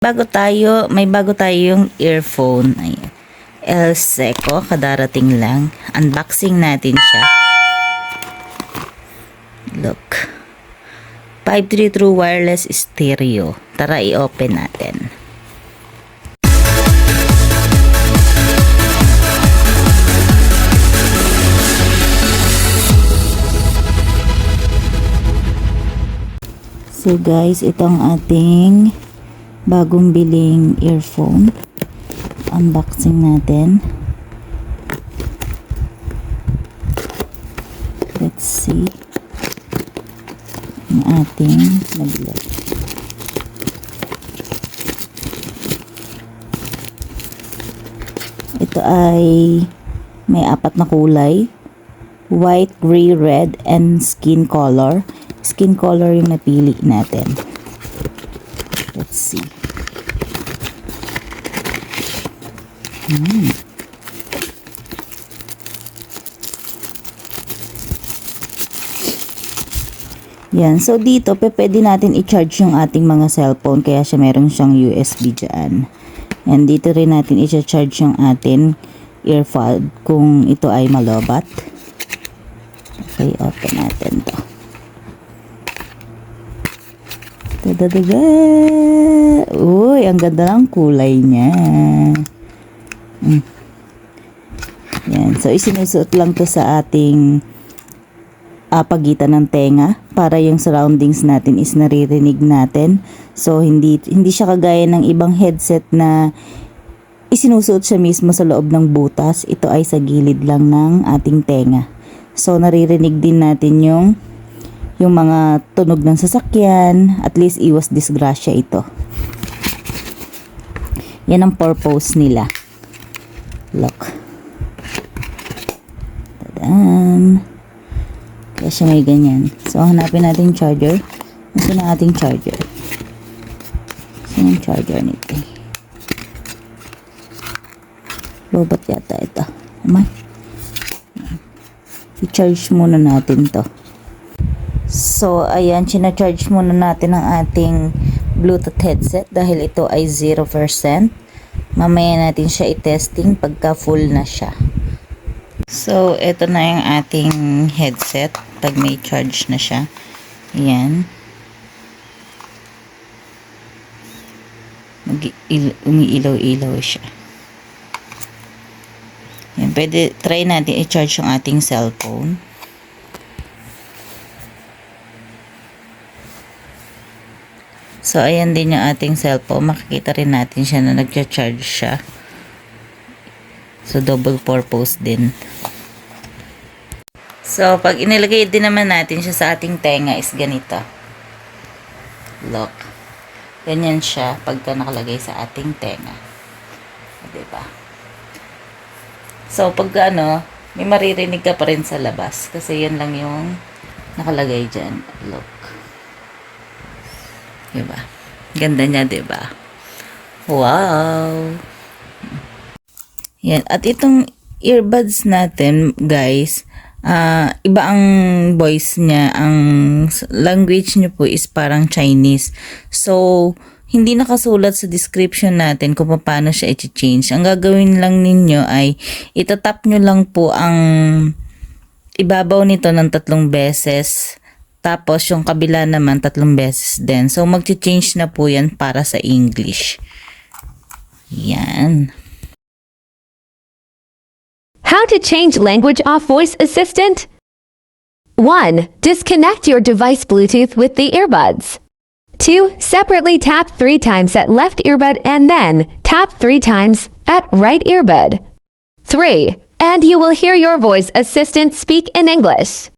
May bago tayong earphone. Ayan. El Seco, kadarating lang. Unboxing natin siya. Look. 5.3 True Wireless Stereo. Tara, i-open natin. So guys, ito ang ating bagong biling earphone. Unboxing natin. Let's see ang ating nabili. Ito ay may 4 na kulay: white, gray, red, and skin color. Skin color yung napili natin. Let's see. Yan. So, dito, pwede natin i-charge yung ating mga cellphone. Kaya siya meron siyang USB dyan. And dito rin natin i-charge yung ating earphone kung ito ay malobat. Okay, open natin to. Tadadaga! Uy, ang ganda ng kulay niya. Yan. So, isinusuot lang to sa ating pagitan ng tenga para yung surroundings natin is naririnig natin. So, hindi siya kagaya ng ibang headset na isinusuot siya mismo sa loob ng butas. Ito ay sa gilid lang ng ating tenga. So, naririnig din natin yung mga tunog ng sasakyan. At least, iwas disgrasya ito. Yan ang purpose nila. Look. Tadaan. Kaya siya may ganyan. So, hanapin natin charger. Nasaan ang ating charger? Saan ang charger nito? Lobat yata ito. Amay. I-charge muna natin to. So, ayan. Sina-charge muna natin ang ating Bluetooth headset dahil ito ay 0%. Mamaya natin siya i-testing pagka full na siya. So, ito na yung ating headset pag may charge na siya. Ayan. Umiilaw-ilaw siya. Ayan. Pwede, try natin i-charge yung ating cellphone. So, ayan din yung ating cellphone. Makikita rin natin siya na nag-charge siya. So, double purpose din. So, pag inilagay din naman natin siya sa ating tenga is ganito. Look. Ganyan siya pagka nakalagay sa ating tenga. Diba? So, pag may maririnig ka pa rin sa labas. Kasi yan lang yung nakalagay dyan. Look. Diba? Ganda niya, diba? Wow! Yan. At itong earbuds natin, guys, iba ang voice niya. Ang language niya po is parang Chinese. So, hindi nakasulat sa description natin kung paano siya i-change. Ang gagawin lang ninyo ay itatap nyo lang po ang ibabaw nito ng 3 beses. Tapos, yung kabila naman 3 beses din. So, mag-change na po yan para sa English. Yan. How to change language off voice assistant? 1. Disconnect your device Bluetooth with the earbuds. 2. Separately tap 3 times at left earbud and then tap 3 times at right earbud. 3. And you will hear your voice assistant speak in English.